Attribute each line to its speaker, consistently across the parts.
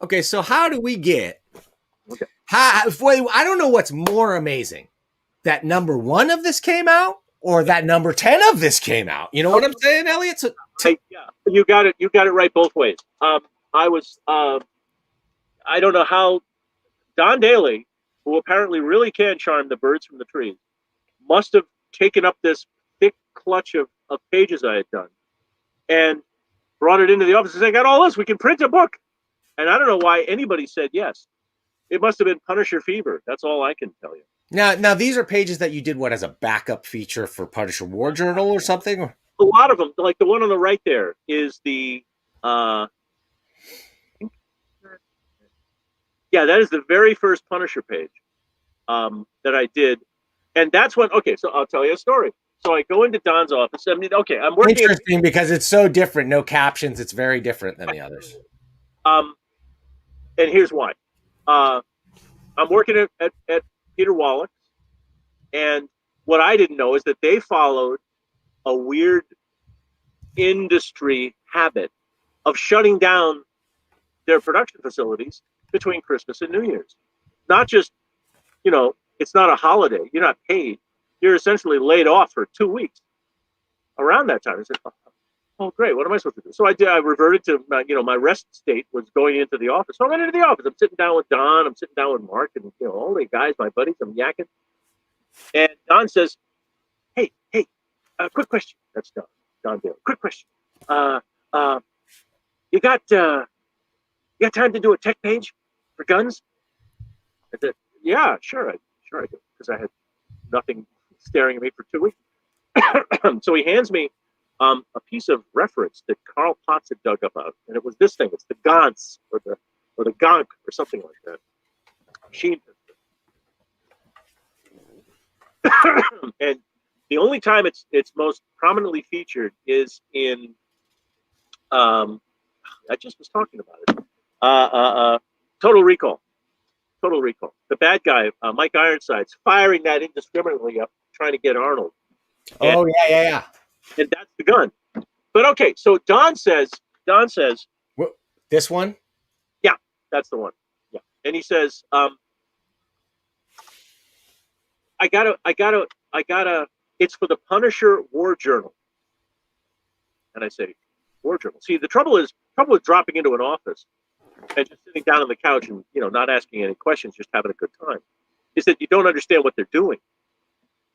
Speaker 1: Okay, so how do we get?
Speaker 2: Okay.
Speaker 1: I don't know what's more amazing, that number 1 of this came out or that number 10 of this came out. You know what I'm saying, Elliot? So,
Speaker 2: Yeah, you got it. You got it right both ways. I was. I don't know how Don Daly, who apparently really can charm the birds from the trees, must have taken up this thick clutch of pages I had done and brought it into the office and said, I got all this. We can print a book. And I don't know why anybody said yes. It must have been Punisher fever. That's all I can tell you.
Speaker 1: now these are pages that you did what as a backup feature for Punisher War Journal or something?
Speaker 2: A lot of them, like the one on the right there, is the yeah, that is the very first Punisher page that I did, and that's when. Okay, so I'll tell you a story. So I go into Don's office. I mean, okay, I'm working.
Speaker 1: Interesting because it's so different. No captions. It's very different than the others.
Speaker 2: And here's why. I'm working at Peter Wallach's, and what I didn't know is that they followed a weird industry habit of shutting down their production facilities between Christmas and New Year's. Not just, it's not a holiday. You're not paid. You're essentially laid off for 2 weeks. Around that time, I said, "Oh, great! What am I supposed to do?" So I did. I reverted to my rest state was going into the office. So I went into the office. I'm sitting down with Don. I'm sitting down with Mark, and all the guys, my buddies. I'm yakking, and Don says, "Hey, quick question." That's Don Dale. Quick question. You got time to do a tech page for guns? I said, "Yeah, sure I do," because I had nothing staring at me for 2 weeks. So he hands me a piece of reference that Carl Potts had dug up out, and it was this thing. It's the Gantz or the Gonk or something like that. Machine. And the only time it's most prominently featured is in I just was talking about it. Total Recall. Total Recall. The bad guy, Mike Ironside's firing that indiscriminately up, trying to get Arnold.
Speaker 1: And, yeah.
Speaker 2: And that's the gun. But okay, so Don says,
Speaker 1: this one?
Speaker 2: Yeah, that's the one. Yeah. And he says, I gotta, it's for the Punisher War Journal. And I say, War Journal. See, the trouble is dropping into an office and just sitting down on the couch and, not asking any questions, just having a good time, is that you don't understand what they're doing.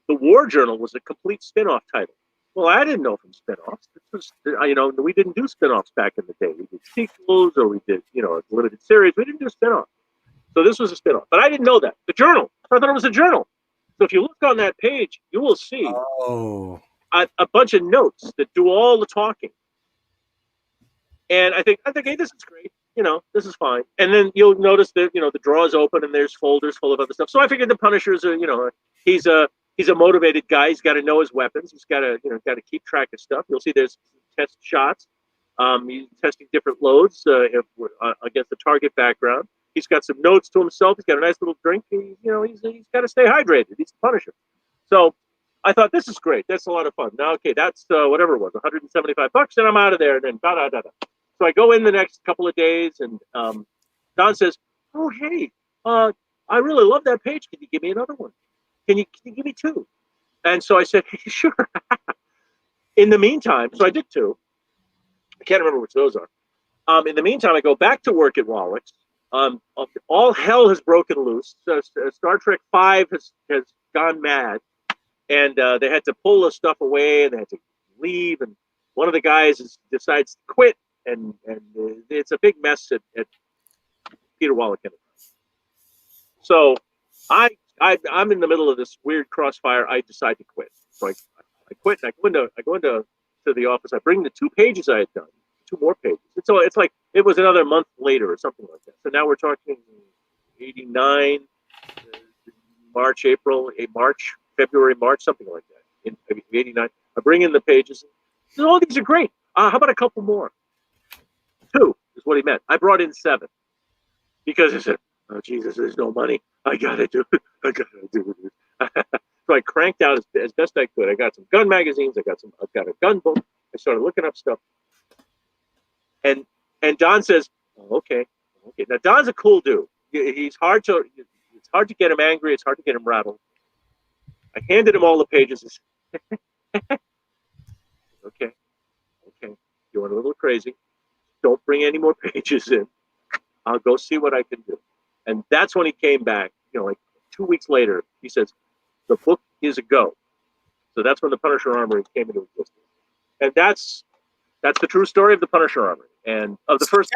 Speaker 2: The War Journal was a complete spin-off title. Well, I didn't know from spin-offs. This was, we didn't do spin-offs back in the day. We did sequels or we did, a limited series. We didn't do spin-offs. So this was a spin-off. But I didn't know that. The journal. I thought it was a journal. So if you look on that page, you will see a bunch of notes that do all the talking. And I think, hey, this is great. This is fine. And then you'll notice that, the drawers open and there's folders full of other stuff. So I figured the Punisher's he's a motivated guy. He's got to know his weapons. He's got to, keep track of stuff. You'll see there's test shots. He's testing different loads against the target background. He's got some notes to himself. He's got a nice little drink. He's got to stay hydrated. He's the Punisher. So I thought, this is great. That's a lot of fun. Now, okay, that's whatever it was, $175, and I'm out of there. And then da-da-da-da. So I go in the next couple of days, and Don says, "Oh, hey, I really love that page. Can you give me another one? Can you give me 2?" And so I said, "Hey, sure." In the meantime, so I did 2. I can't remember which those are. In the meantime, I go back to work at Wallach's. All hell has broken loose. Star Trek V has gone mad, and they had to pull the stuff away, and they had to leave. And one of the guys decides to quit, and it's a big mess at Peter Wallach Enterprise. So I'm in the middle of this weird crossfire. I decide to quit. So I quit. And I go into the office. I bring the 2 pages I had done, 2 more pages. It's like it was another month later or something like that. So now we're talking 89, March, February, March, something like that. In 89, I bring in the pages. Oh, these are great. How about a couple more? 2 is what he meant. I brought in 7 because I said, "Oh Jesus, there's no money. I gotta do it. So I cranked out as best I could. I got some gun magazines. I've got a gun book. I started looking up stuff. And Don says, "Oh, okay. Okay, now Don's a cool dude. It's hard to get him angry. It's hard to get him rattled. I handed him all the pages. Okay, you went a little crazy. Don't bring any more pages in. I'll go see what I can do. And that's when he came back. Like 2 weeks later, he says, the book is a go. So that's when the Punisher Armory came into existence. And that's the true story of the Punisher Armory. And of the first.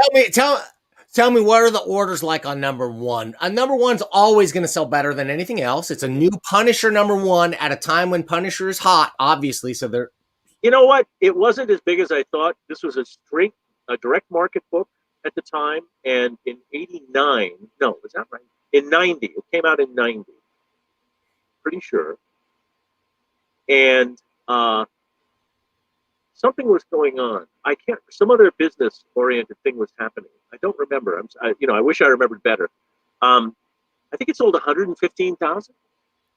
Speaker 1: Tell me, what are the orders like on number one? Number one's always going to sell better than anything else. It's a new Punisher number one at a time when Punisher is hot, obviously. So they're.
Speaker 2: You know what? It wasn't as big as I thought. This was a direct market book at the time. And in 89, no, is that right? In 90, it came out in 90. Pretty sure. And something was going on. Some other business-oriented thing was happening. I don't remember. I wish I remembered better. I think it sold 115,000.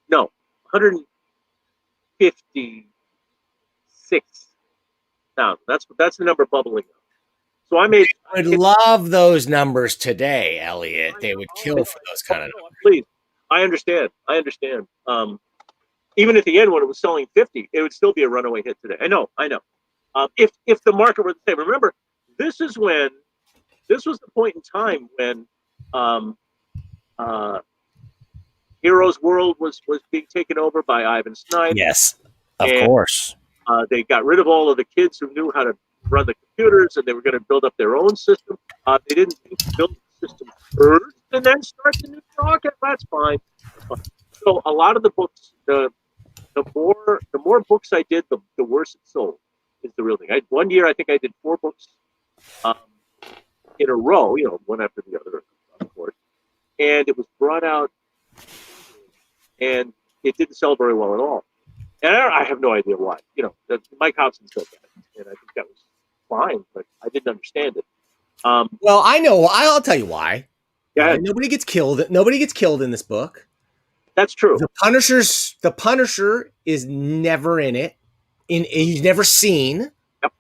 Speaker 2: No, 156,000. That's the number bubbling up. So I
Speaker 1: would love those numbers today, Elliot. They would kill for those kind of numbers.
Speaker 2: Please, I understand. Even at the end when it was selling 50, it would still be a runaway hit today. I know. If the market were the same, remember, this was the point in time when Heroes World was being taken over by Ivan Snyder.
Speaker 1: Yes, of course.
Speaker 2: They got rid of all of the kids who knew how to run the computers, and they were going to build up their own system. They didn't build the system first and then start the new rocket. That's fine. So a lot of the books, the more books I did, the worse it sold. Is the real thing. One year I think I did 4 books in a row, one after the other, of course. And it was brought out, and it didn't sell very well at all. And I have no idea why. Mike Hobson said that, and I think that was fine, but I didn't understand it.
Speaker 1: Well, I know. I'll tell you why.
Speaker 2: Yeah.
Speaker 1: Nobody gets killed. Nobody gets killed in this book.
Speaker 2: That's true.
Speaker 1: The Punisher is never in it. He's never seen.
Speaker 2: Yep.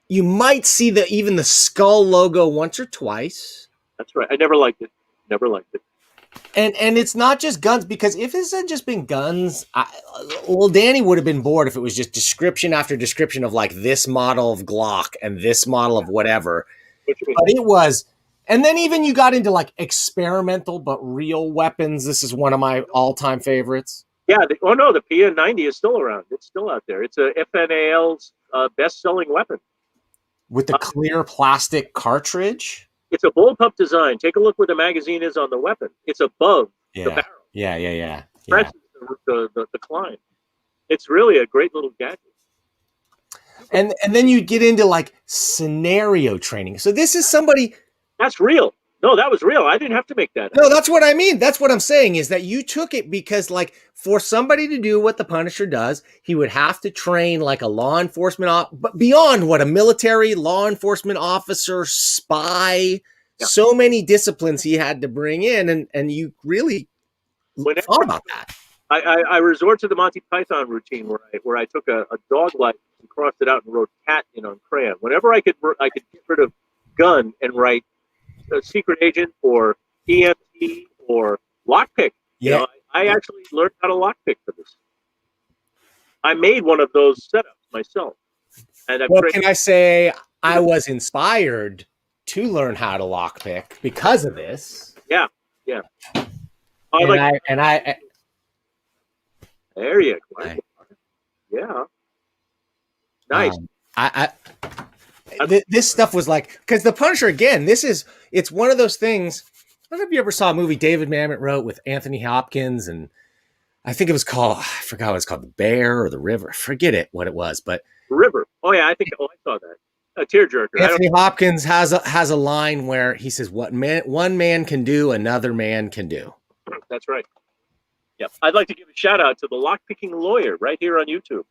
Speaker 1: You might see even the skull logo once or twice.
Speaker 2: That's right. I never liked it.
Speaker 1: And it's not just guns, because if it had just been guns, Danny would have been bored if it was just description after description of like this model of Glock and this model of whatever. But it was, and then even you got into like experimental but real weapons. This is one of my all-time favorites.
Speaker 2: Yeah. The PN90 is still around. It's still out there. It's a FNAL's best-selling weapon.
Speaker 1: With the clear plastic cartridge?
Speaker 2: It's a bullpup design. Take a look where the magazine is on the weapon. It's above the barrel.
Speaker 1: Yeah.
Speaker 2: Presses the climb. It's really a great little gadget.
Speaker 1: And then you get into like scenario training. So this is somebody...
Speaker 2: That's real. No, that was real. I didn't have to make that.
Speaker 1: No, that's what I mean. That's what I'm saying, is that you took it because, like, for somebody to do what the Punisher does, he would have to train like a law enforcement, but beyond what a military law enforcement officer, spy, so many disciplines he had to bring in, and you really thought about that.
Speaker 2: I resort to the Monty Python routine where I took a dog light and crossed it out and wrote cat in on crayon. Whenever I could get rid of gun and write a secret agent or EMT or lockpick.
Speaker 1: Yeah.
Speaker 2: I actually learned how to lockpick for this. I made one of those setups myself. And
Speaker 1: can I say I was inspired to learn how to lockpick because of this?
Speaker 2: Yeah. There you go. Yeah. Nice.
Speaker 1: This stuff was like, because the Punisher, again, it's one of those things. I don't know if you ever saw a movie David Mamet wrote with Anthony Hopkins, and I think it was called, I forgot what it's called, The Bear or The River. Forget what it was, but
Speaker 2: River. Oh yeah, I saw that. A tearjerker.
Speaker 1: Anthony Hopkins has a line where he says, "What one man can do, another man can do."
Speaker 2: That's right. Yep. I'd like to give a shout out to the Lockpicking Lawyer right here on YouTube.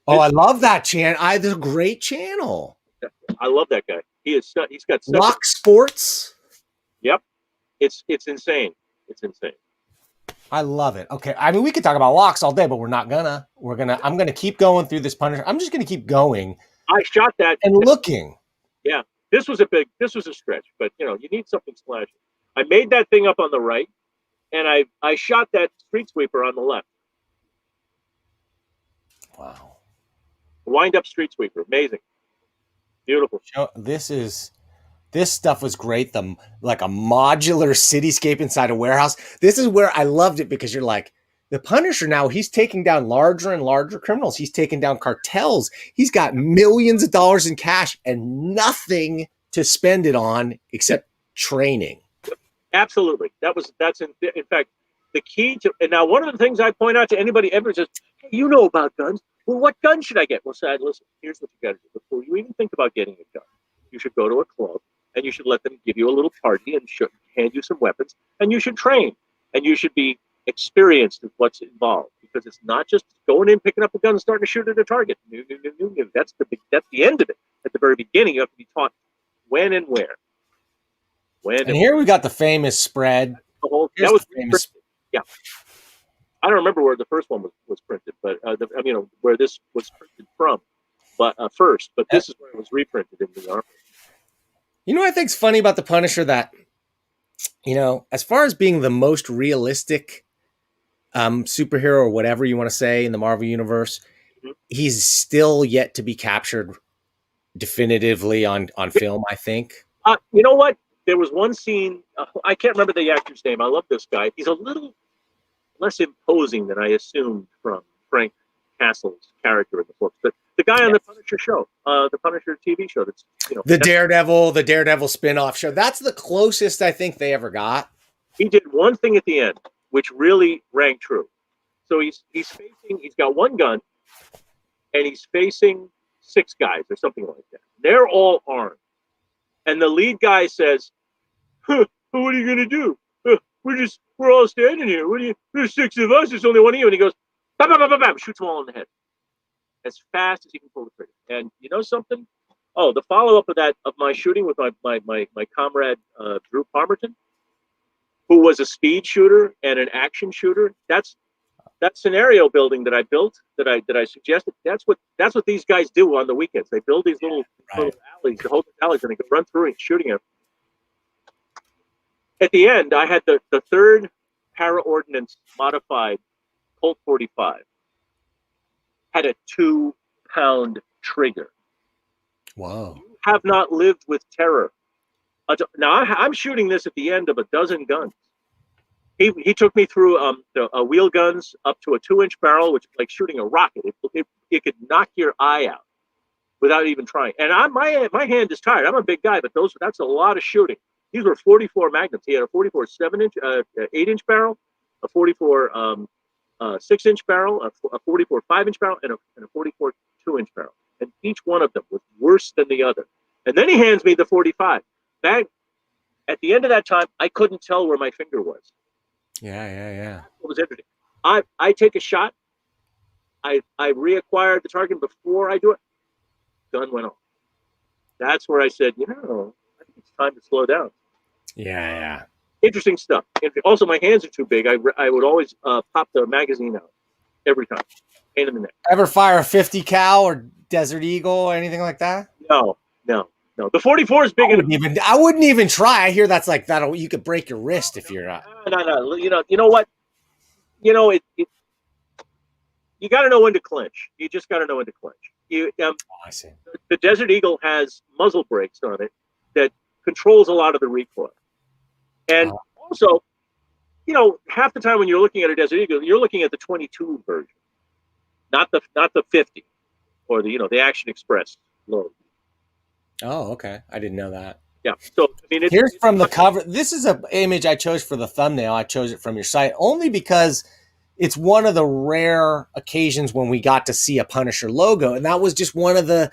Speaker 1: Oh, I love that channel. It's a great channel.
Speaker 2: I love that guy. He's got
Speaker 1: Lock Sports.
Speaker 2: Yep. It's insane. It's insane.
Speaker 1: I love it. Okay. I mean, we could talk about locks all day, but we're not gonna. I'm gonna keep going through this Punisher. I'm just gonna keep going.
Speaker 2: I shot that
Speaker 1: and looking.
Speaker 2: Yeah. This was a stretch, but you need something slashing. I made that thing up on the right, and I shot that street sweeper on the left.
Speaker 1: Wow.
Speaker 2: Wind up street sweeper, amazing, beautiful.
Speaker 1: This stuff was great. Like a modular cityscape inside a warehouse. This is where I loved it, because you're like, the Punisher now, he's taking down larger and larger criminals. He's taking down cartels. He's got millions of dollars in cash and nothing to spend it on except training.
Speaker 2: Absolutely. That's in fact the key to. And now one of the things I point out to anybody ever says, hey, you know about guns. Well, what gun should I get? Well, Sad, listen, here's what you got to do. Before you even think about getting a gun, you should go to a club and you should let them give you a little party and hand you some weapons, and you should train, and you should be experienced in what's involved, because it's not just going in, picking up a gun, and starting to shoot at a target. No. That's the end of it. At the very beginning, you have to be taught when and where.
Speaker 1: And here we got the famous spread.
Speaker 2: That was famous. Yeah. I don't remember where the first one was printed, but where this was printed from, but this is where it was reprinted in the Armory.
Speaker 1: You know what I think's funny about the Punisher? That, as far as being the most realistic superhero, or whatever you want to say, in the Marvel universe, he's still yet to be captured definitively on film, I think.
Speaker 2: You know what? There was one scene, I can't remember the actor's name. I love this guy. He's a little less imposing than I assumed from Frank Castle's character in the books. But the guy on the Punisher show, the Punisher TV show, that's
Speaker 1: the Daredevil spin-off show. That's the closest I think they ever got.
Speaker 2: He did one thing at the end, which really rang true. So he's got one gun, and he's facing 6 guys or something like that. They're all armed. And the lead guy says, what are you going to do? We're all standing here. There's 6 of us. There's only one of you. And he goes, bam, bam, bam, bam, bam, shoots them all in the head as fast as he can pull the trigger. And you know something? Oh, the follow-up of my shooting with my comrade, Drew Palmerton, who was a speed shooter and an action shooter. That scenario building that I built, that I suggested, that's what these guys do on the weekends. They build these little alleys, the whole alleys, and they can run through it, shooting them. At the end, I had the 3rd para-ordnance modified Colt 45. Had a 2-pound trigger.
Speaker 1: Wow.
Speaker 2: You have not lived with terror. Now, I'm shooting this at the end of a dozen guns. He took me through the wheel guns up to a 2-inch barrel, which is like shooting a rocket. It could knock your eye out without even trying. And my hand is tired. I'm a big guy, but that's a lot of shooting. These were 44 magnums. He had a 44 8-inch barrel, a 44 6-inch barrel, a 44 5-inch barrel, and a 44 2-inch barrel. And each one of them was worse than the other. And then he hands me the 45. At the end of that time, I couldn't tell where my finger was.
Speaker 1: Yeah.
Speaker 2: It was interesting. I take a shot. I reacquired the target before I do it. Gun went off. That's where I said, I think it's time to slow down.
Speaker 1: Yeah.
Speaker 2: Interesting stuff. Also, my hands are too big. I would always pop the magazine out every time. Pain in the neck.
Speaker 1: Ever fire a 50 cal or Desert Eagle or anything like that?
Speaker 2: No. The 44 is big enough.
Speaker 1: I wouldn't even try. I hear that's like that. You could break your wrist if you're not.
Speaker 2: No. You know what? You got to know when to clinch. You just got to know when to clinch.
Speaker 1: I see.
Speaker 2: The Desert Eagle has muzzle brakes on it that controls a lot of the recoil. And also, half the time when you're looking at a Desert Eagle, you're looking at the 22 version, not the 50 or the Action Express load.
Speaker 1: Oh, okay. I didn't know that.
Speaker 2: Yeah. So
Speaker 1: here's from the cover. This is an image I chose for the thumbnail. I chose it from your site only because it's one of the rare occasions when we got to see a Punisher logo, and that was just one of the.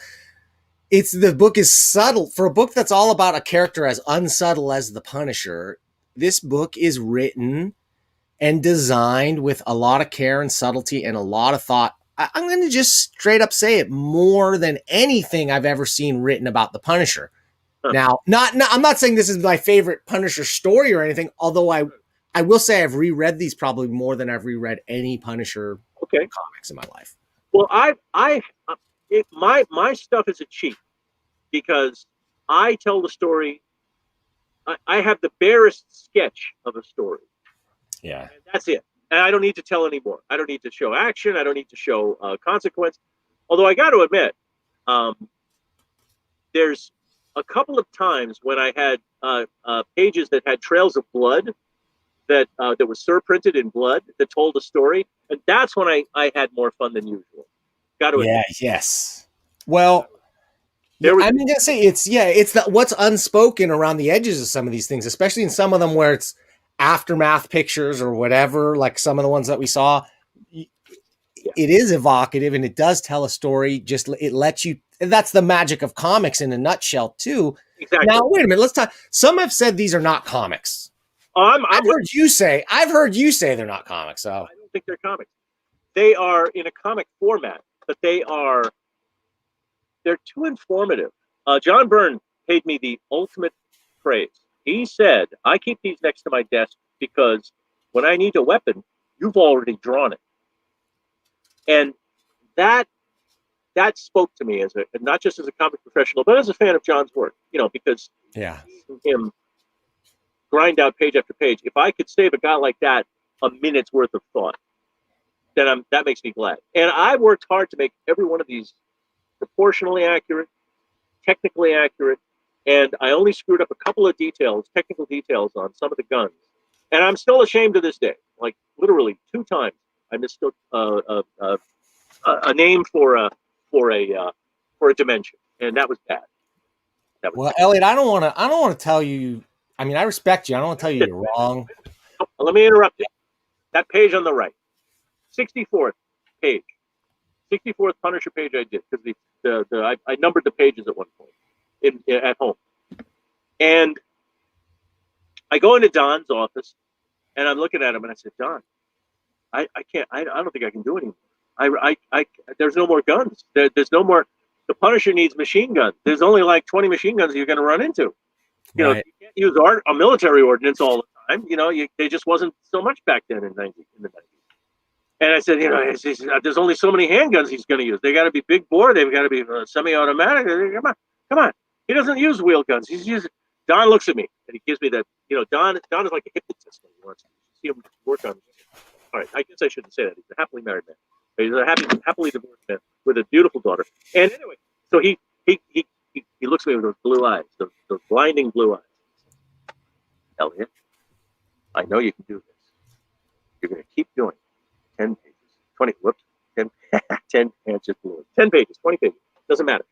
Speaker 1: The book is subtle for a book that's all about a character as unsubtle as the Punisher. This book is written and designed with a lot of care and subtlety and a lot of thought. I'm going to just straight up say it, more than anything I've ever seen written about the Punisher. Now, I'm not saying this is my favorite Punisher story or anything, although I will say I've reread these probably more than I've reread any Punisher comics in my life.
Speaker 2: Well, my stuff is a cheat because I tell the story. I have the barest sketch of a story.
Speaker 1: Yeah.
Speaker 2: And that's it. And I don't need to tell anymore. I don't need to show action. I don't need to show consequence. Although I got to admit, there's a couple of times when I had pages that had trails of blood that was surprinted in blood that told a story, and that's when I had more fun than usual. Got to admit.
Speaker 1: Yes. Well,
Speaker 2: There was,
Speaker 1: I mean, just say it's what's unspoken around the edges of some of these things, especially in some of them where it's aftermath pictures or whatever, like some of the ones that we saw. It is evocative and it does tell a story. Just it lets you. That's the magic of comics in a nutshell, too.
Speaker 2: exactly.
Speaker 1: Now, wait a minute. Let's talk. Some have said these are not comics. I've heard you say they're not comics. So
Speaker 2: I don't think they're comics. They are in a comic format, but they're too informative. John Byrne paid me the ultimate praise. He said, "I keep these next to my desk because when I need a weapon, you've already drawn it." And that spoke to me as not just as a comic professional, but as a fan of John's work. Because seeing him grind out page after page. If I could save a guy like that a minute's worth of thought, then that makes me glad. And I worked hard to make every one of these proportionally accurate, technically accurate, and I only screwed up a couple of technical details on some of the guns. And I'm still ashamed to this day. Like literally 2 times, I mistook a name for a dimension, and that was bad.
Speaker 1: Well, Elliot, I don't want to tell you. I mean, I respect you. I don't want to tell you you're wrong.
Speaker 2: Let me interrupt you. That page on the right, 64th page, 64th Punisher page I did because I numbered the pages at one point at home, and I go into Don's office, and I'm looking at him, and I said, Don, I can't. I don't think I can do it anymore. There's no more guns. There's no more. The Punisher needs machine guns. There's only like 20 machine guns you're going to run into. You can't use a military ordinance all the time. They just wasn't so much back then in the 90s. And I said, there's only so many handguns he's going to use. They got to be big bore. They've got to be semi-automatic. Come on. He doesn't use wheel guns. He's using. Don looks at me and he gives me that. Don is like a hypnotist when he wants to see him work on. All right, I guess I shouldn't say that. He's a happily married man. He's a happily divorced man with a beautiful daughter. And anyway, so he looks at me with those blue eyes, those blinding blue eyes. Elliot, I know you can do this. You're going to keep doing it. 10 pages, 20, 10, just blew it. 10 pages, 20 pages, doesn't matter.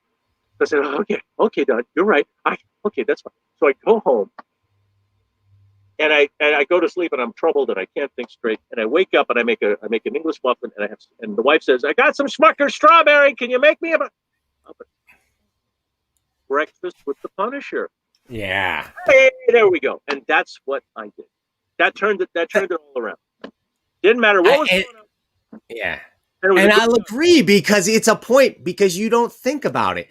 Speaker 2: So I said, okay, Don, you're right. Okay, that's fine. So I go home. And I go to sleep and I'm troubled and I can't think straight. And I wake up and I make an English muffin and the wife says, I got some Smucker strawberry. Can you make me a breakfast with the Punisher?
Speaker 1: Yeah.
Speaker 2: Hey, there we go. And that's what I did. That turned it all around. Didn't matter what was going on.
Speaker 1: Yeah. And I'll agree because it's a point because you don't think about it.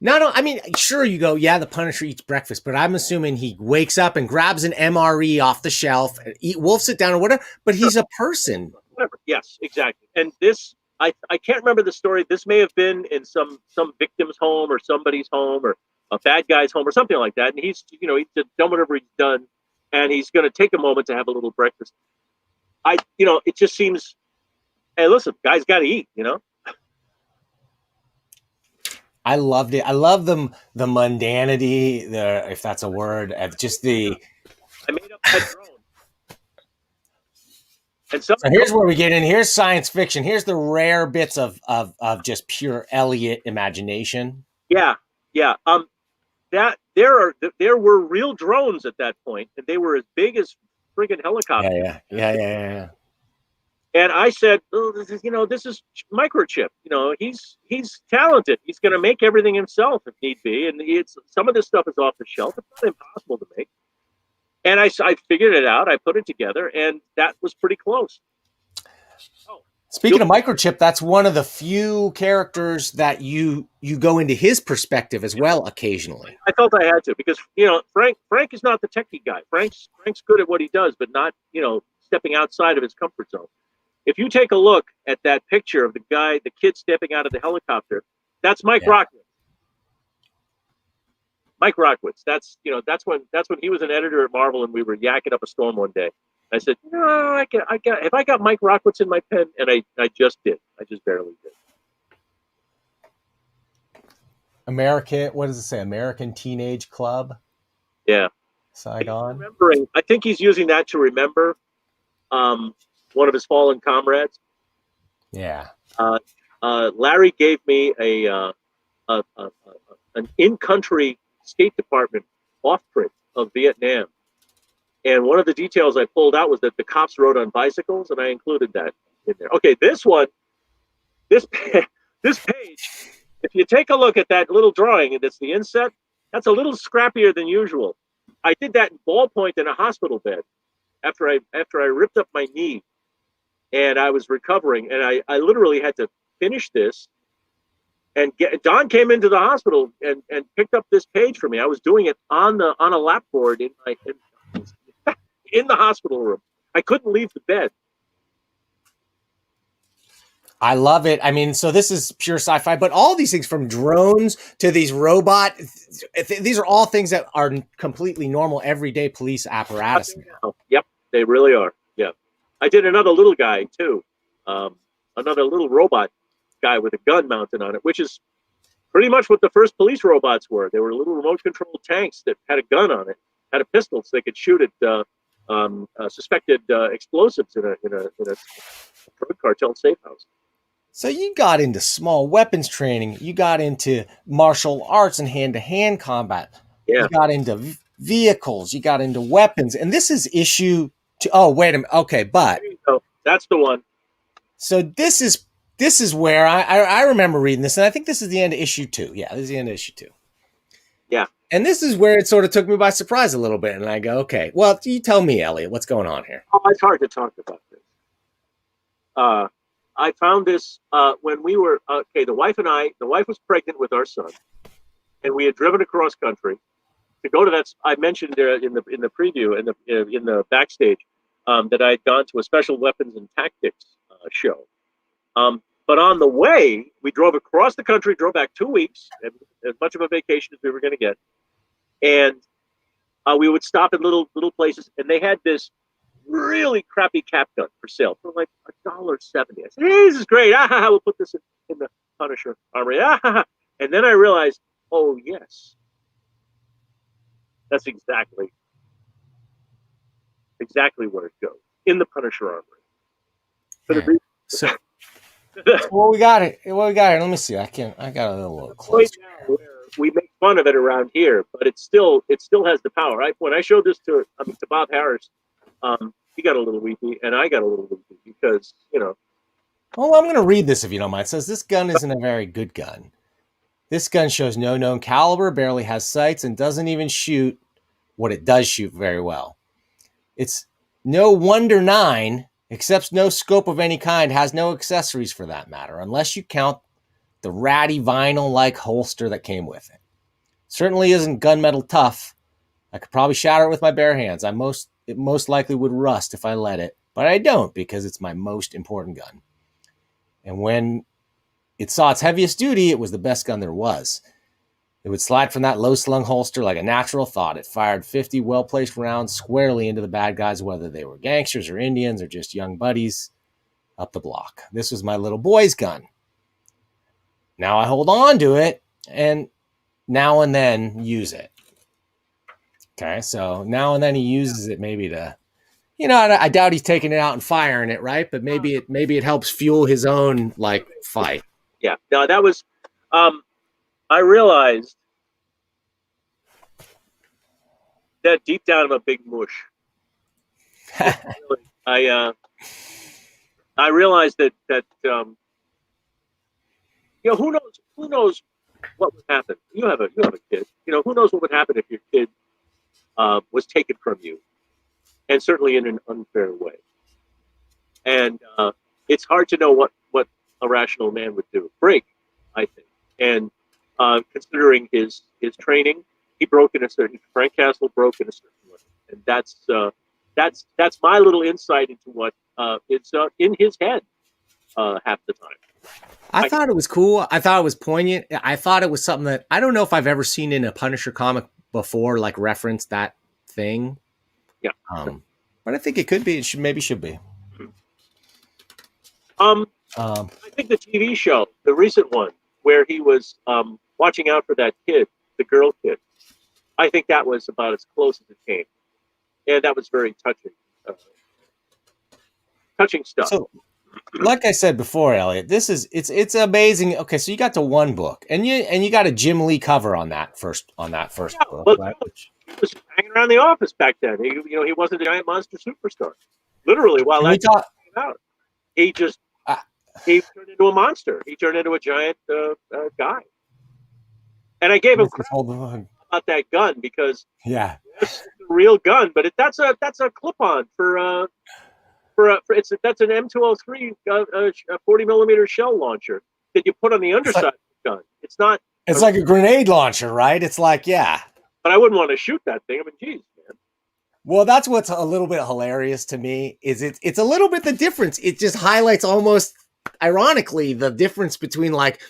Speaker 1: I mean, sure, you go, the Punisher eats breakfast, but I'm assuming he wakes up and grabs an MRE off the shelf, wolfs it down or whatever, but he's a person.
Speaker 2: Whatever. Yes, exactly. And this, I can't remember the story. This may have been in some victim's home or somebody's home or a bad guy's home or something like that. And he's done whatever he's done and he's going to take a moment to have a little breakfast. It just seems, hey, listen, guys got to eat,
Speaker 1: I loved it. I love the mundanity, if that's a word, just the.
Speaker 2: I made up my drone. And so
Speaker 1: here's where we get in. Here's science fiction. Here's the rare bits of just pure Eliot imagination.
Speaker 2: Yeah. That there were real drones at that point, and they were as big as friggin' helicopters.
Speaker 1: Yeah.
Speaker 2: And I said, this is microchip. He's talented. He's going to make everything himself if need be. And some of this stuff is off the shelf. It's not impossible to make. And I figured it out. I put it together, and that was pretty close.
Speaker 1: Speaking of microchip, that's one of the few characters that you go into his perspective as well occasionally.
Speaker 2: I felt I had to because Frank is not the techie guy. Frank's good at what he does, but not stepping outside of his comfort zone. If you take a look at that picture of the kid stepping out of the helicopter, that's Mike Rockman. Mike Rockwitz. That's when he was an editor at Marvel, and we were yakking up a storm one day. I said, no, have I got Mike Rockwitz in my pen? And I just did. I just barely did.
Speaker 1: What does it say? American Teenage Club?
Speaker 2: Yeah.
Speaker 1: Saigon?
Speaker 2: Remembering, I think he's using that to remember one of his fallen comrades.
Speaker 1: Yeah.
Speaker 2: Larry gave me an in-country State Department off-print of Vietnam. And one of the details I pulled out was that the cops rode on bicycles, and I included that in there. Okay, this page, if you take a look at that little drawing, and it's the inset, that's a little scrappier than usual. I did that in ballpoint in a hospital bed after I ripped up my knee, and I was recovering, and I literally had to finish this. And Don came into the hospital and picked up this page for me. I was doing it on a lap board in the hospital room. I couldn't leave the bed.
Speaker 1: I love it. I mean, so this is pure sci-fi, but all these things from drones to these these are all things that are completely normal, everyday police apparatus now.
Speaker 2: Yep, they really are. Yeah. I did another little guy too. Another little robot guy with a gun mounted on it, which is pretty much what the first police robots were. They were little remote controlled tanks that had a gun on it, had a pistol, so they could shoot at suspected explosives in a drug cartel safe house.
Speaker 1: So you got into small weapons training. You got into martial arts and hand-to-hand combat.
Speaker 2: Yeah.
Speaker 1: You got into vehicles. You got into weapons. And this is issue 2. Oh, wait a minute. Okay, but
Speaker 2: that's the one.
Speaker 1: So this is where I remember reading this, and I think this is the end of issue 2. Yeah, this is the end of issue 2.
Speaker 2: Yeah.
Speaker 1: And this is where it sort of took me by surprise a little bit. And I go, okay, well, you tell me, Elliot, what's going on here?
Speaker 2: Oh, it's hard to talk about this. I found this when we were, the wife was pregnant with our son, and we had driven across country to go to that. I mentioned in the preview, in the backstage, that I had gone to a special weapons and tactics show. But on the way, we drove across the country, drove back 2 weeks, as much of a vacation as we were going to get. And we would stop at little places, and they had this really crappy cap gun for sale for like $1.70. I said, hey, this is great. We'll put this in the Punisher Armory. And then I realized, oh, yes. That's exactly where it goes, in the Punisher Armory.
Speaker 1: So we got it. Let me see. I got a little close.
Speaker 2: We make fun of it around here, but it still has the power. When I showed this to Bob Harris, he got a little weepy, and I got a little weepy because,
Speaker 1: Well, I'm going to read this if you don't mind. It says, this gun isn't a very good gun. This gun shows no known caliber, barely has sights, and doesn't even shoot what it does shoot very well. It's no Wonder 9, accepts no scope of any kind, has no accessories for that matter, unless you count the ratty vinyl-like holster that came with it. Certainly isn't gunmetal tough. I could probably shatter it with my bare hands. It most likely would rust if I let it, but I don't because it's my most important gun. And when it saw its heaviest duty, it was the best gun there was. It would slide from that low-slung holster like a natural thought. It fired 50 well-placed rounds squarely into the bad guys, whether they were gangsters or Indians or just young buddies up the block. This was my little boy's gun. Now I hold on to it and now and then use it. Okay, so now and then he uses it maybe to, I doubt he's taking it out and firing it, right? But maybe it helps fuel his own fight.
Speaker 2: Yeah. No, that was. I realized that deep down I'm a big mush. I realized that who knows what would happen. You have a kid. Who knows what would happen if your kid was taken from you, and certainly in an unfair way. And it's hard to know what a rational man would do. Break, I think. And considering his training, he broke in a certain. Frank Castle broke in a certain way, and that's my little insight into what is in his head half the time.
Speaker 1: I thought it was cool. I thought it was poignant. I thought it was something that I don't know if I've ever seen in a Punisher comic before, like reference that thing.
Speaker 2: Yeah.
Speaker 1: But I think it could be. It should be.
Speaker 2: I think the TV show, the recent one, where he was watching out for that kid, the girl kid, I think that was about as close as it came, and that was very touching, touching stuff.
Speaker 1: So, like I said before, Elliot, it's amazing. Okay, so you got to one book, and you got a Jim Lee cover on that first book,
Speaker 2: Well,
Speaker 1: right?
Speaker 2: he was hanging around the office back then. He wasn't a giant monster superstar. Literally, while that came out, he just he turned into a monster. He turned into a giant guy. And I gave him credit about that gun because it's a real gun, but that's a clip-on that's an M203 40 millimeter shell launcher that you put on the underside of the gun. It's not.
Speaker 1: It's like a grenade launcher, right? It's like, yeah.
Speaker 2: But I wouldn't want to shoot that thing. I mean, geez, man.
Speaker 1: Well, that's what's a little bit hilarious to me is it's a little bit the difference. It just highlights almost ironically the difference between like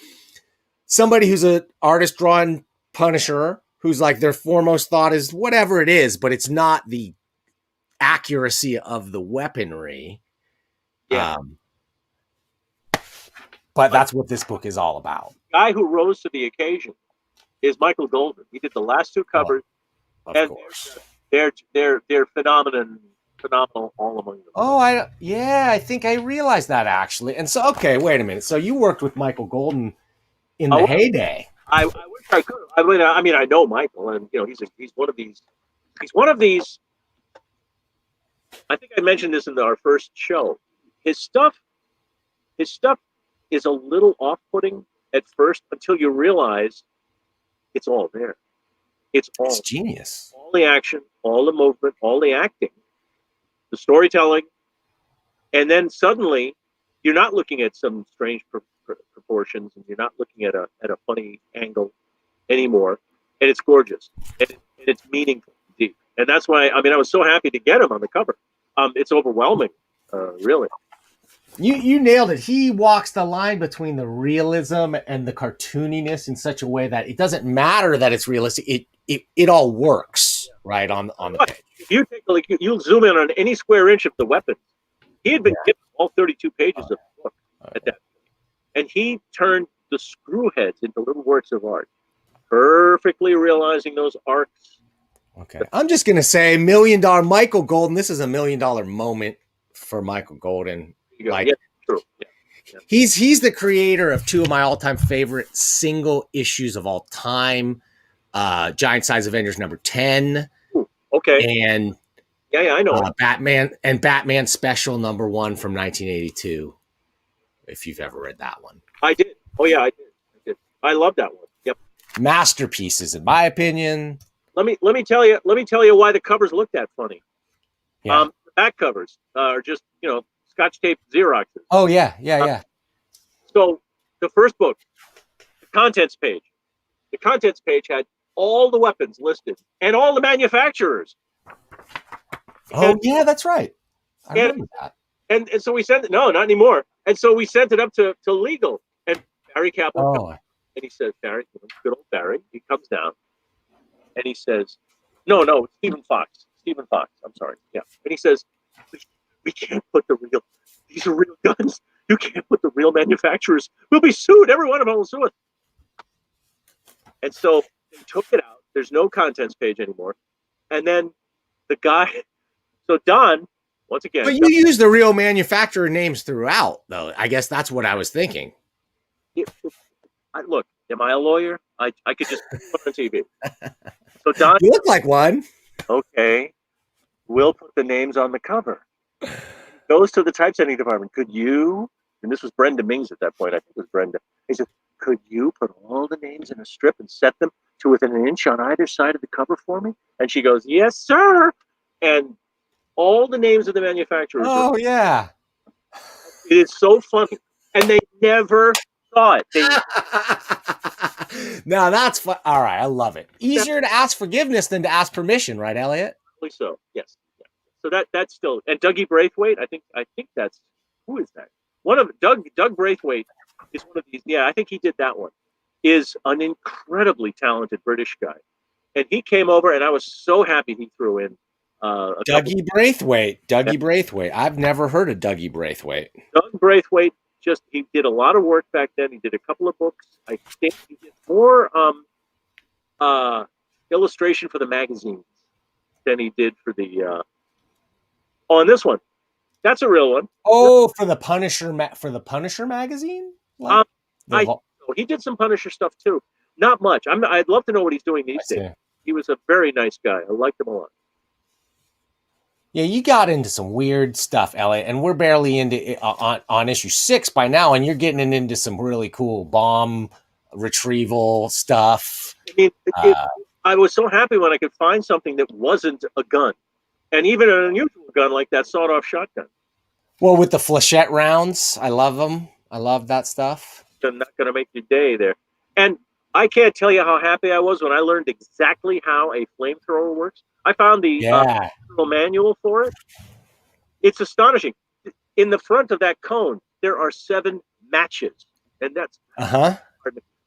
Speaker 1: somebody who's an artist drawing Punisher, who's like their foremost thought is whatever it is, but it's not the accuracy of the weaponry.
Speaker 2: Yeah.
Speaker 1: But that's what this book is all about.
Speaker 2: The guy who rose to the occasion is Michael Golden. He did the last two covers,
Speaker 1: of course.
Speaker 2: They're phenomenal all among them.
Speaker 1: Oh, I think I realized that actually. And so, okay, wait a minute. So you worked with Michael Golden in the heyday.
Speaker 2: I wish I could. I mean, I know Michael, and he's one of these. He's one of these. I think I mentioned this in our first show. His stuff is a little off-putting at first until you realize it's all there. It's
Speaker 1: genius.
Speaker 2: All the action, all the movement, all the acting, the storytelling, and then suddenly you're not looking at some strange proportions, and you're not looking at a funny angle anymore, and it's gorgeous and it's meaningful indeed. And that's why I was so happy to get him on the cover. It's overwhelming, really.
Speaker 1: You nailed it. He walks the line between the realism and the cartooniness in such a way that it doesn't matter that it's realistic. It all works right on the page.
Speaker 2: If you take you zoom in on any square inch of the weapons, he had been given all 32 pages of the book at that point, and he turned the screw heads into little works of art, perfectly realizing those arcs.
Speaker 1: Okay, I'm just gonna say $1 million Michael Golden. This is $1 million moment for Michael Golden. Like,
Speaker 2: true. Yeah.
Speaker 1: He's the creator of two of my all-time favorite single issues of all time, Giant Size Avengers number 10.
Speaker 2: Ooh, okay.
Speaker 1: And
Speaker 2: I know
Speaker 1: Batman Special number 1 from 1982. If you've ever read that one,
Speaker 2: I did. Oh yeah, I did. I love that one. Yep.
Speaker 1: Masterpieces, in my opinion.
Speaker 2: Let me tell you why the covers look that funny.
Speaker 1: Yeah.
Speaker 2: The back covers are just Scotch tape Xeroxes.
Speaker 1: Oh yeah.
Speaker 2: So the first book, the contents page had all the weapons listed and all the manufacturers.
Speaker 1: That's right. I remember that.
Speaker 2: And so we sent it. No, not anymore. And so we sent it up to legal. And Barry Kaplan, and he says, Barry, good old Barry, he comes down, and he says, no, Stephen Fox. I'm sorry. Yeah. And he says, we can't put these are real guns. You can't put the real manufacturers. We'll be sued. Every one of them will sue us. And so they took it out. There's no contents page anymore. And then the guy, so Don, once again.
Speaker 1: But you use the real manufacturer names throughout, though. I guess that's what I was thinking.
Speaker 2: Look, am I a lawyer? I could just put on TV. So Don,
Speaker 1: you look like one.
Speaker 2: Okay, we'll put the names on the cover. Goes to the typesetting department. Could you? And this was Brenda Mings at that point. I think it was Brenda. He said, "Could you put all the names in a strip and set them to within an inch on either side of the cover for me?" And she goes, "Yes, sir." And all the names of the manufacturers.
Speaker 1: Oh yeah.
Speaker 2: It is so funny, and they never saw it.
Speaker 1: Now that's fun. All right, I love it. Easier to ask forgiveness than to ask permission, right, Elliot?
Speaker 2: So yes. So that's still, and Dougie Braithwaite. I think that's, who is that? One of Doug Braithwaite is one of these. Yeah, I think he did that one. Is an incredibly talented British guy, and he came over, and I was so happy he threw in a couple.
Speaker 1: Dougie Braithwaite. Dougie Braithwaite. I've never heard of Dougie Braithwaite.
Speaker 2: Doug Braithwaite just he did a lot of work back then. He did a couple of books. I think he did more illustration for the magazines than he did for the. On this one, that's a real one.
Speaker 1: Oh, for the Punisher magazine. Like
Speaker 2: Um, I
Speaker 1: the,
Speaker 2: he did some Punisher stuff too. Not much. I'd love to know what he's doing these days. He was a very nice guy. I liked him a lot.
Speaker 1: Yeah, you got into some weird stuff, Elliot, and we're barely into on issue 6 by now, and you're getting into some really cool bomb retrieval stuff.
Speaker 2: I mean, I was so happy when I could find something that wasn't a gun, and even an unusual gun like that sawed-off shotgun.
Speaker 1: Well, with the flechette rounds, I love them. I love that stuff.
Speaker 2: I'm not going to make your day there. And I can't tell you how happy I was when I learned exactly how a flamethrower works. I found the manual for it. It's astonishing. In the front of that cone, there are 7 matches, and that's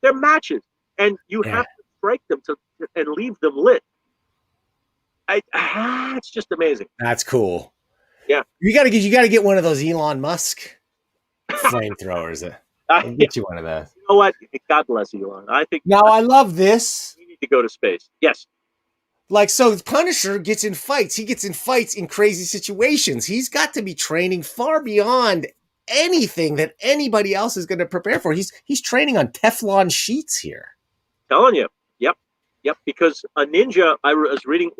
Speaker 2: they're matches, and you have to strike them and leave them lit. It's just amazing.
Speaker 1: That's cool.
Speaker 2: Yeah,
Speaker 1: you got to get one of those Elon Musk flamethrowers. I'll get you one of those.
Speaker 2: You know what? God bless Elon. I think.
Speaker 1: Now I love this.
Speaker 2: We need to go to space. Yes.
Speaker 1: Like, so Punisher gets in fights. He gets in fights in crazy situations. He's got to be training far beyond anything that anybody else is going to prepare for. He's training on Teflon sheets here.
Speaker 2: Telling you. Yep. Because a ninja, I was reading,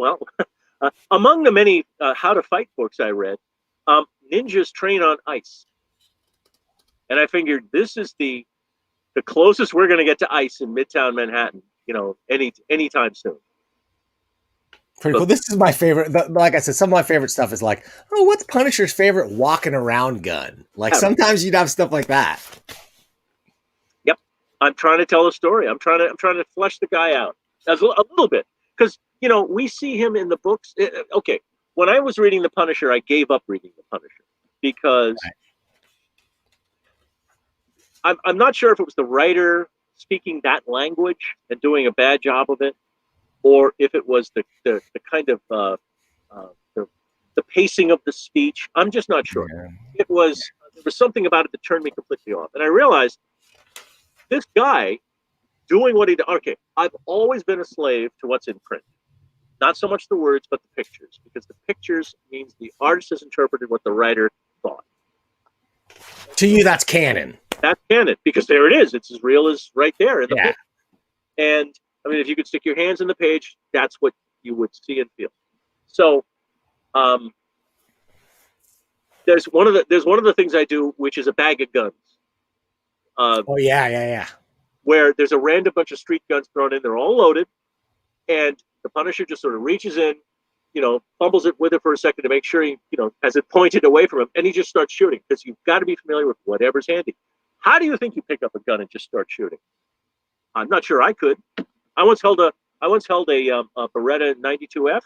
Speaker 2: among the many how to fight books I read, ninjas train on ice. And I figured this is the closest we're going to get to ice in Midtown Manhattan, anytime soon.
Speaker 1: Pretty cool. This is my favorite. Like I said, some of my favorite stuff is like, what's Punisher's favorite walking around gun? Like sometimes you'd have stuff like that.
Speaker 2: Yep. I'm trying to tell a story. I'm trying to flesh the guy out a little bit because we see him in the books. Okay, when I was reading the Punisher, I gave up reading the Punisher because I'm not sure if it was the writer speaking that language and doing a bad job of it, or if it was the kind of the pacing of the speech. I'm just not sure. There was something about it that turned me completely off, and I realized this guy doing what he did. Okay, I've always been a slave to what's in print, not so much the words, but the pictures, because the pictures means the artist has interpreted what the writer thought.
Speaker 1: To you, that's canon.
Speaker 2: That's canon because there it is. It's as real as right there in the book. And I mean, if you could stick your hands in the page, that's what you would see and feel. So, there's one of the things I do, which is a bag of guns. Where there's a random bunch of street guns thrown in, they're all loaded, and the Punisher just sort of reaches in, fumbles it with it for a second to make sure he, has it pointed away from him, and he just starts shooting because you've got to be familiar with whatever's handy. How do you think you pick up a gun and just start shooting? I'm not sure I could. I once held a Beretta 92F.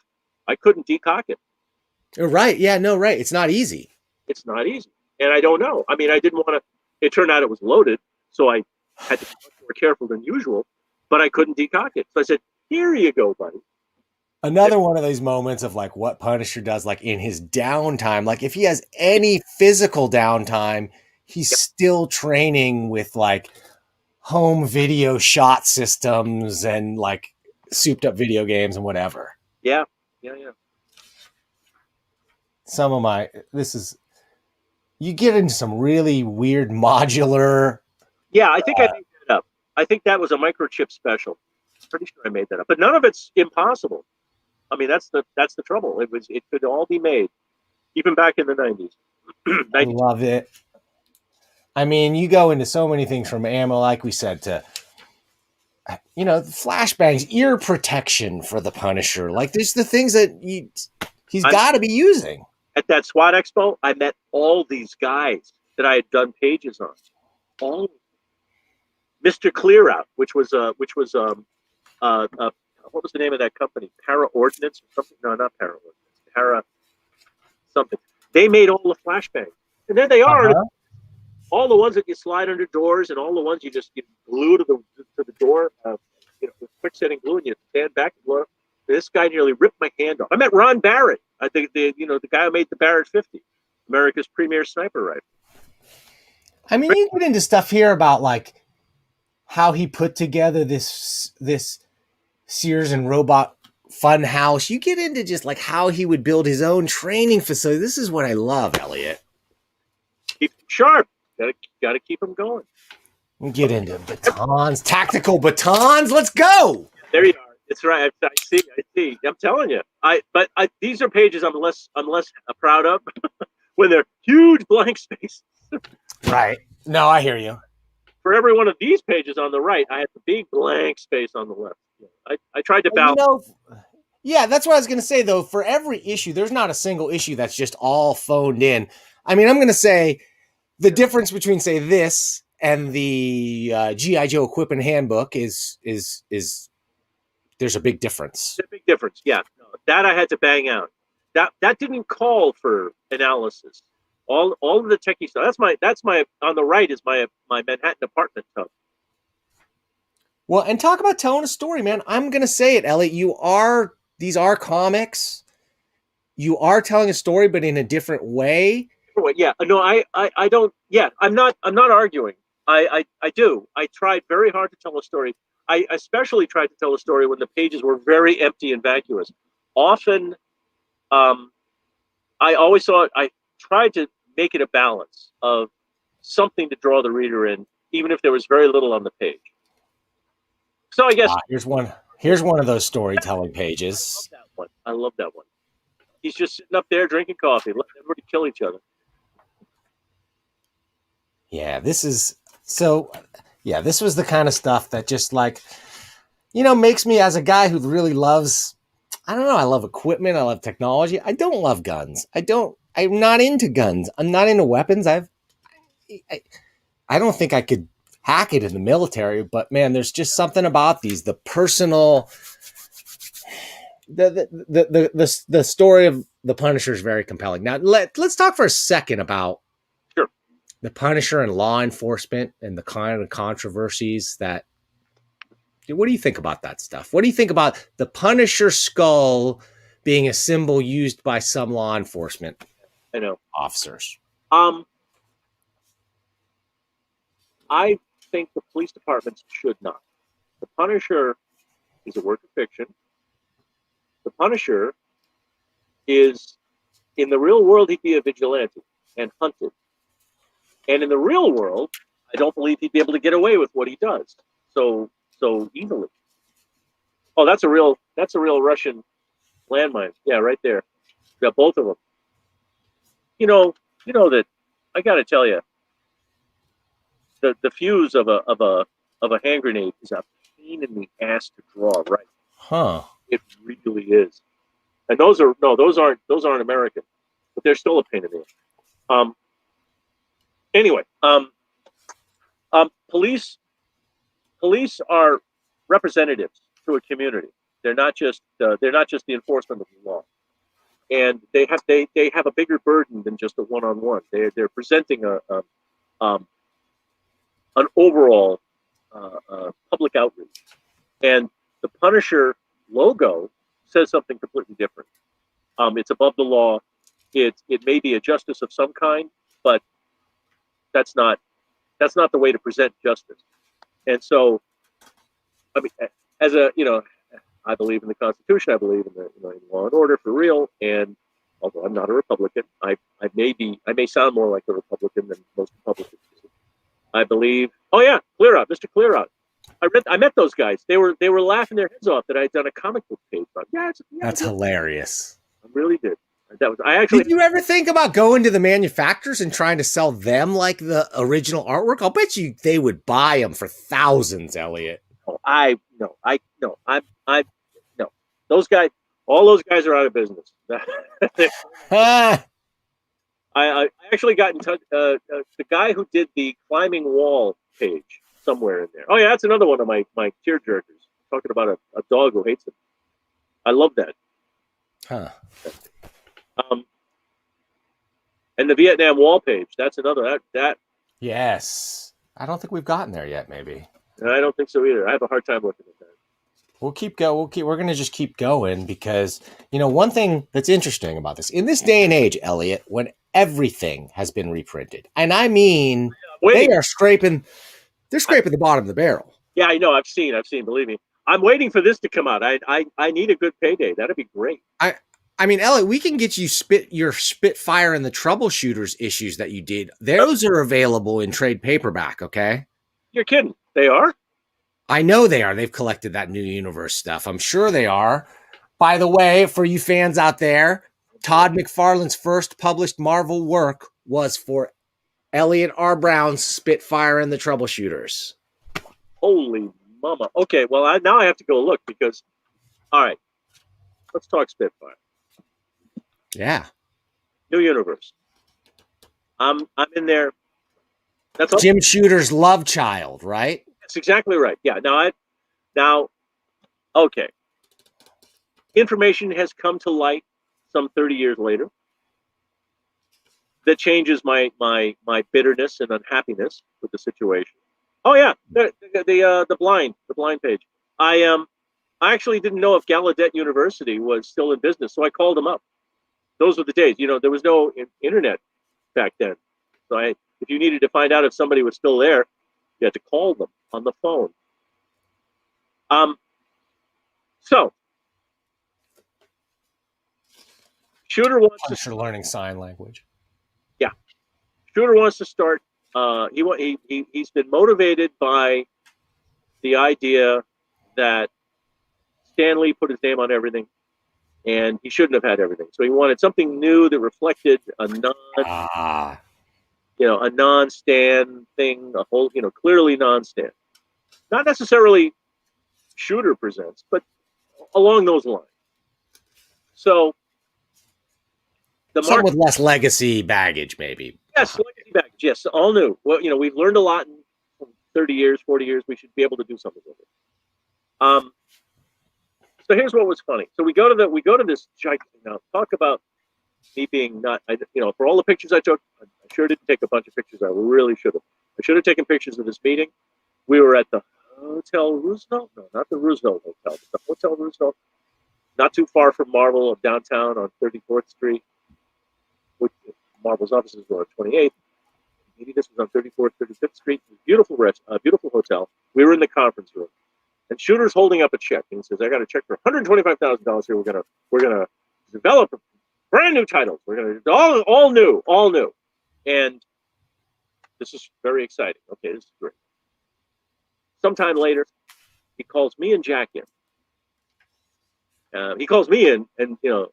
Speaker 2: I couldn't decock it.
Speaker 1: Right. Yeah. No. Right. It's not easy.
Speaker 2: It's not easy, and I don't know. I mean, I didn't want to. It turned out it was loaded, so I had to be much more careful than usual. But I couldn't decock it, so I said, "Here you go, buddy."
Speaker 1: Another one of those moments of like what Punisher does, like in his downtime. Like if he has any physical downtime, he's still training with like home video shot systems and like souped up video games and whatever.
Speaker 2: Yeah.
Speaker 1: You get into some really weird modular.
Speaker 2: Yeah, I think I made that up. I think that was a microchip special. Pretty sure I made that up, but none of it's impossible. I mean, that's the trouble. It could all be made, even back in the 90s.
Speaker 1: I love it. I mean, you go into so many things from ammo, like we said, to flashbangs, ear protection for the Punisher. Like there's the things that he's got to be using.
Speaker 2: At that SWAT Expo, I met all these guys that I had done pages on. All Mr. Clear Out, which was what was the name of that company? Para Ordnance or something? No, not Para Ordnance. Para something. They made all the flashbangs, and there they are. all the ones that you slide under doors, and all the ones you just glue to the door, with quick setting glue, and you stand back and look. This guy nearly ripped my hand off. I met Ron Barrett. I think the guy who made the Barrett 50, America's premier sniper rifle.
Speaker 1: I mean, you get into stuff here about like how he put together this Sears and Robot fun house. You get into just like how he would build his own training facility. This is what I love, Elliot.
Speaker 2: Keep him sharp. Got to keep him going.
Speaker 1: We get into batons, tactical batons. Let's go.
Speaker 2: There you are. It's right. I see. I'm telling you. These are pages I'm less proud of when they're huge blank spaces.
Speaker 1: Right. No, I hear you.
Speaker 2: For every one of these pages on the right, I have the big blank space on the left. I tried to balance.
Speaker 1: Yeah, that's what I was going to say, though. For every issue, there's not a single issue that's just all phoned in. I mean, I'm going to say the difference between, say, this and the G.I. Joe Equipment Handbook is there's a big difference.
Speaker 2: There's a big difference, yeah. No, that I had to bang out. That didn't call for analysis. All of the techie stuff. That's my on the right is my Manhattan apartment tub.
Speaker 1: Well, and talk about telling a story, man. I'm gonna say it, Elliot. These are comics. You are telling a story, but in a different way.
Speaker 2: Yeah. No, I don't. Yeah, I'm not arguing. I do. I tried very hard to tell a story. I especially tried to tell a story when the pages were very empty and vacuous. Often, I always thought I tried to make it a balance of something to draw the reader in, even if there was very little on the page. So I guess
Speaker 1: here's one of those storytelling pages.
Speaker 2: I love that one. He's just sitting up there drinking coffee, letting everybody kill each other.
Speaker 1: Yeah, this was the kind of stuff that just like, makes me, as a guy who really loves, I don't know, I love equipment, I love technology. I don't love guns. I'm not into guns. I'm not into weapons. I don't think I could hack it in the military, but man, there's just something about these, the personal, the story of the Punisher is very compelling. Now let's talk for a second about the Punisher and law enforcement and the kind of controversies that. What do you think about that stuff? What do you think about the Punisher skull being a symbol used by some law enforcement officers?
Speaker 2: I think the police departments should not. The Punisher is a work of fiction. The Punisher is, in the real world, he'd be a vigilante and hunted. And in the real world, I don't believe he'd be able to get away with what he does so easily. Oh, that's a real Russian landmine. Yeah, right there. Got both of them. You know that I got to tell you, the fuse of a hand grenade is a pain in the ass to draw. Right?
Speaker 1: Huh?
Speaker 2: It really is. And those aren't American, but they're still a pain in the ass. Anyway, police are representatives to a community. They're not just the enforcement of the law, and they have a bigger burden than just a one-on-one. They're presenting an overall public outreach, and the Punisher logo says something completely different. It's above the law. It may be a justice of some kind, but that's not the way to present justice. And so, I mean, I believe in the Constitution. I believe in in law and order for real. And although I'm not a Republican, I may sound more like a Republican than most Republicans. I believe. Oh yeah, Clear Out, Mr. Clear Out. I met those guys. They were laughing their heads off that I'd done a comic book page.
Speaker 1: That's hilarious.
Speaker 2: I really did. Did
Speaker 1: you ever think about going to the manufacturers and trying to sell them like the original artwork? I'll bet you they would buy them for thousands, Elliot.
Speaker 2: No. Those guys, all those guys are out of business. I actually got in touch. The guy who did the climbing wall page somewhere in there. Oh yeah, that's another one of my tear jerkers. Talking about a dog who hates him. I love that.
Speaker 1: Huh.
Speaker 2: And the Vietnam Wall page. That's another that
Speaker 1: Yes. I don't think we've gotten there yet, maybe.
Speaker 2: I don't think so either. I have a hard time looking at that.
Speaker 1: We'll keep go. We're going to just keep going because, one thing that's interesting about this in this day and age, Elliot, when everything has been reprinted, and I mean,
Speaker 2: Waiting.
Speaker 1: they're scraping the bottom of the barrel.
Speaker 2: Yeah, I know. I've seen. Believe me. I'm waiting for this to come out. I need a good payday. That'd be great.
Speaker 1: I mean, Elliot, we can get you your Spitfire and the Troubleshooters issues that you did. Those are available in trade paperback. Okay.
Speaker 2: You're kidding. They are?
Speaker 1: I know they are. They've collected that new universe stuff. I'm sure they are. By the way, for you fans out there, Todd McFarlane's first published Marvel work was for Eliot R. Brown's Spitfire and the Troubleshooters.
Speaker 2: Holy mama. Okay, well, now I have to go look because, all right, let's talk Spitfire.
Speaker 1: Yeah.
Speaker 2: New universe. I'm in there.
Speaker 1: That's all. Jim Shooter's love child, right?
Speaker 2: That's exactly right. Yeah. Now, okay. Information has come to light some 30 years later that changes my bitterness and unhappiness with the situation. Oh yeah, the blind page. I actually didn't know if Gallaudet University was still in business, so I called them up. Those were the days. There was no internet back then. So if you needed to find out if somebody was still there, you had to call them on the phone. So Shooter wants
Speaker 1: to learning sign language.
Speaker 2: Yeah, Shooter wants to start. He's been motivated by the idea that Stan Lee put his name on everything, and he shouldn't have had everything. So he wanted something new that reflected a non-Stan thing, a whole, clearly non-Stan. Not necessarily Shooter presents, but along those lines. So
Speaker 1: some with less legacy baggage, maybe.
Speaker 2: Yes, legacy baggage. Yes, all new. Well, we've learned a lot in 30 years, 40 years. We should be able to do something with it. So here's what was funny. So we go to this giant. Now talk about me being not. For all the pictures I took, I sure didn't take a bunch of pictures. I really should have. I should have taken pictures of this meeting. We were at the Hotel Roosevelt. No, not the Roosevelt Hotel. The Hotel Roosevelt, not too far from Marvel downtown on 34th Street. Which Marvel's offices were on 28th. Maybe this was on 34th, 35th Street. Beautiful hotel. We were in the conference room, and Shooter's holding up a check, and he says, "I got a check for $125,000 here. We're gonna develop brand new titles. We're gonna all new, and this is very exciting. Okay, this is great." Sometime later, he calls me and Jack in. He calls me in, and who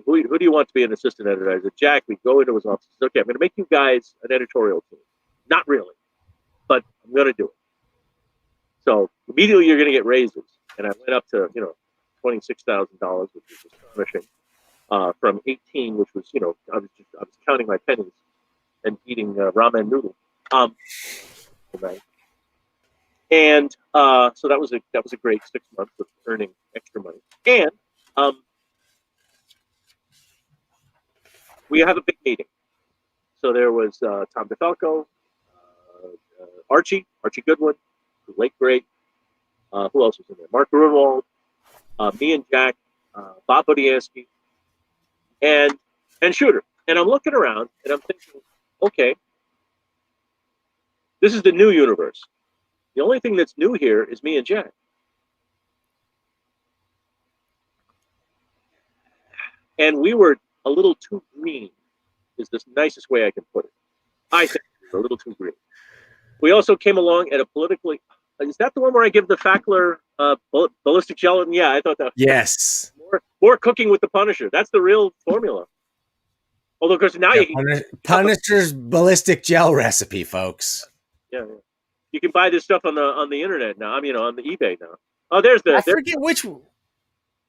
Speaker 2: do you want to be an assistant editor? I said, Jack. We go into his office. Said, okay, I'm going to make you guys an editorial team. Not really, but I'm going to do it. So immediately you're going to get raises, and I went up to $26,000, which was astonishing, from 18, which was I was counting my pennies and eating ramen noodles. And so that was a great 6 months of earning extra money, and we have a big meeting. So there was Tom DeFalco, Archie Goodwin, the late great. Who else was in there? Mark Grunwald, me and Jack, Bob Budiansky, and Shooter. And I'm looking around and I'm thinking, okay, this is the new universe. The only thing that's new here is me and Jack. And we were a little too green, is the nicest way I can put it. I think we were a little too green. We also came along at a politically. Is that the one where I give the Fackler ballistic gelatin? Yeah, I thought that.
Speaker 1: Yes.
Speaker 2: More cooking with the Punisher. That's the real formula. Although, of course, now you can
Speaker 1: Punisher's ballistic gel recipe, folks.
Speaker 2: Yeah. You can buy this stuff on the internet now. I mean, on the eBay now. Oh, there's the.
Speaker 1: I forget which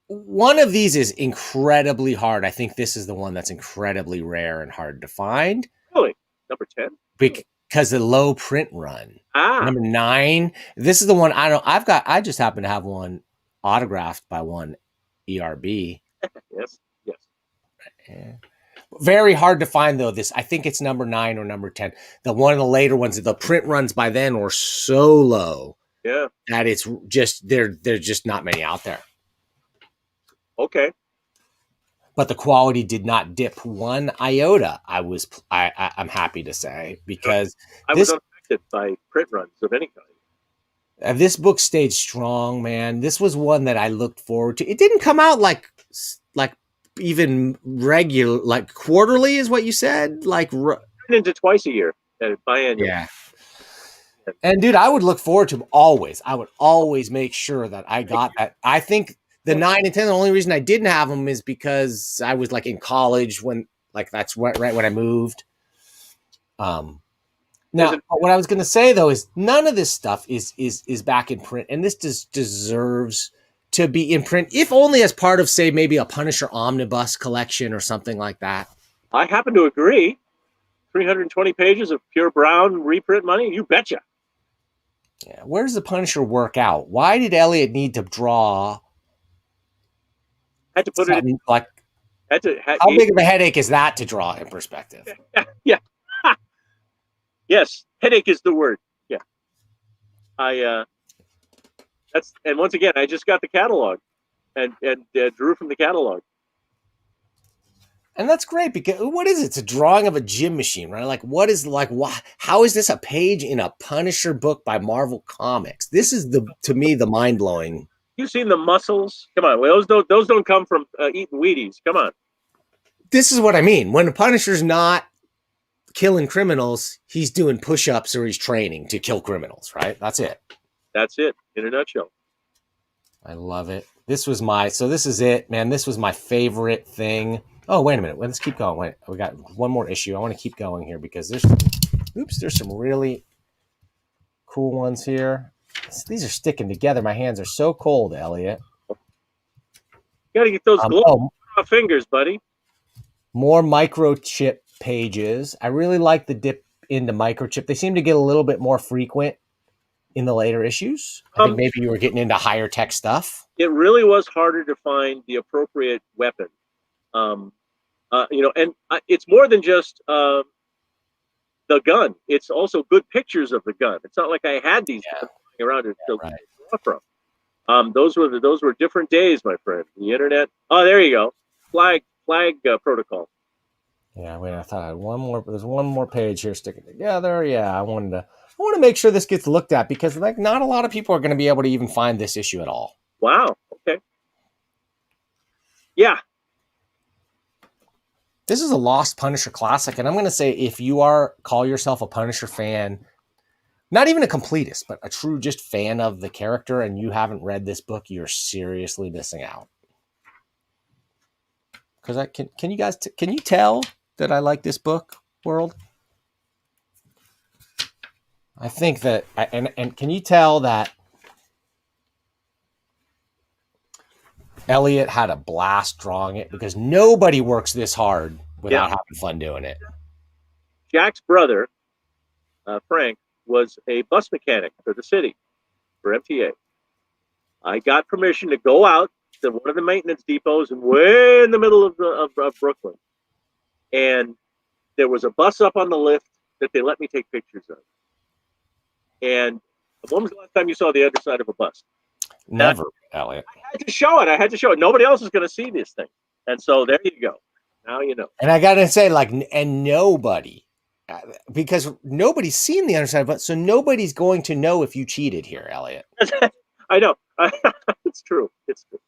Speaker 1: one of these is incredibly hard. I think this is the one that's incredibly rare and hard to find.
Speaker 2: Really, number 10.
Speaker 1: Because the low print run. Number 9. This is the one I just happen to have one autographed by one ERB.
Speaker 2: Yes.
Speaker 1: Yeah. Very hard to find though. This I think it's number 9 or number 10. The one of the later ones. The print runs by then were so low
Speaker 2: Yeah.
Speaker 1: that it's just there's just not many out there.
Speaker 2: Okay.
Speaker 1: But the quality did not dip one iota. I'm happy to say, because
Speaker 2: I was unaffected by print runs of any kind.
Speaker 1: This book stayed strong, man. This was one that I looked forward to. It didn't come out like even regular, like quarterly is what you said, like
Speaker 2: into twice a year, biannual.
Speaker 1: Yeah. And dude, I would look forward to always. I would always make sure that I got that. I think the 9 and 10, the only reason I didn't have them is because I was like in college when, like, that's right when I moved. Now, what I was going to say though is none of this stuff is back in print, and this deserves to be in print, if only as part of, say, maybe a Punisher omnibus collection or something like that.
Speaker 2: I happen to agree. 320 pages of pure brown reprint money, you betcha.
Speaker 1: Yeah, where does the Punisher work out? Why did Eliot need to draw?
Speaker 2: Had to put it in,
Speaker 1: like. How big of a headache is that to draw in perspective?
Speaker 2: Yeah. Yes, headache is the word. Yeah. And once again, I just got the catalog and drew from the catalog.
Speaker 1: And that's great, because what is it? It's a drawing of a gym machine, right? Like, what is, like, how is this a page in a Punisher book by Marvel Comics? This is to me, the mind blowing.
Speaker 2: You've seen the muscles? Come on, those don't come from eating Wheaties. Come on.
Speaker 1: This is what I mean. When the Punisher's not killing criminals, he's doing push-ups or he's training to kill criminals, right? That's it.
Speaker 2: That's it in a nutshell.
Speaker 1: I love it. This is it, man. This was my favorite thing. Oh, wait a minute. Let's keep going. Wait, we got one more issue. I want to keep going here because there's some really cool ones here. These are sticking together. My hands are so cold, Eliot.
Speaker 2: You got to get those glove fingers, buddy.
Speaker 1: More microchip pages. I really like the dip into microchip. They seem to get a little bit more frequent in the later issues. I think maybe you were getting into higher tech stuff.
Speaker 2: It really was harder to find the appropriate weapon. And it's more than just the gun. It's also good pictures of the gun. It's not like I had these around to draw from. Those were different days, my friend. The internet. Oh, there you go. Flag protocol.
Speaker 1: Yeah, wait. I thought I had one more. There's one more page here sticking together. Yeah, I want to make sure this gets looked at, because like not a lot of people are going to be able to even find this issue at all.
Speaker 2: Wow. Okay. Yeah.
Speaker 1: This is a lost Punisher classic, and I'm going to say, if you call yourself a Punisher fan, not even a completist, but a true just fan of the character, and you haven't read this book, you're seriously missing out. Because can you guys can you tell that I like this book, world? I think that, and can you tell that Eliot had a blast drawing it, because nobody works this hard without having fun doing it.
Speaker 2: Jack's brother, Frank, was a bus mechanic for the city, for MTA. I got permission to go out to one of the maintenance depots and way in the middle of Brooklyn. And there was a bus up on the lift that they let me take pictures of. And when was the last time you saw the underside of a bus?
Speaker 1: Never, Eliot.
Speaker 2: I had to show it. Nobody else is going to see this thing. And so there you go. Now you know.
Speaker 1: And I got to say, and nobody, because nobody's seen the underside of it, so nobody's going to know if you cheated here, Eliot.
Speaker 2: I know. It's true. It's true.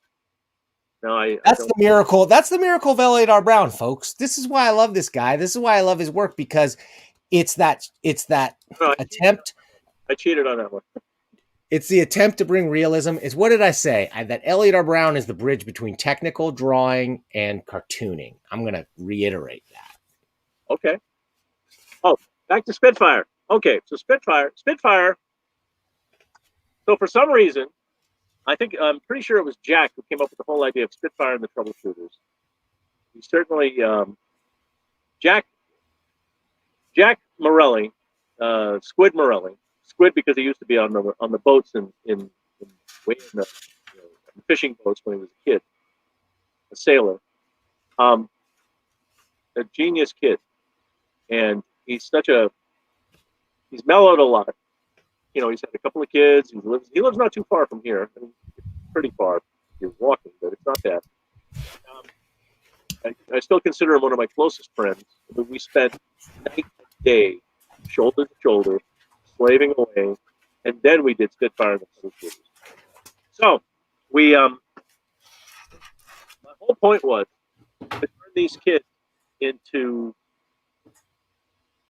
Speaker 2: No,
Speaker 1: that's the miracle. That's the miracle of Eliot R Brown, folks. This is why I love this guy. This is why I love his work, because it's that attempt.
Speaker 2: I cheated on that one.
Speaker 1: It's the attempt to bring realism. What did I say? That Eliot R Brown is the bridge between technical drawing and cartooning. I'm going to reiterate that.
Speaker 2: Okay. Oh, back to Spitfire. Okay, so Spitfire. So for some reason, I'm pretty sure it was Jack who came up with the whole idea of Spitfire and the Troubleshooters. He certainly, Jack Morelli, Squid Morelli, Squid because he used to be on the boats in the fishing boats when he was a kid, a sailor. a genius kid, and he's mellowed a lot. You know, he's had a couple of kids. He lives not too far from here. I mean, pretty far if you're walking, but it's not that. I still consider him one of my closest friends. We spent night and day, shoulder to shoulder, slaving away, and then we did Spitfire and the Punishers. So my whole point was to turn these kids into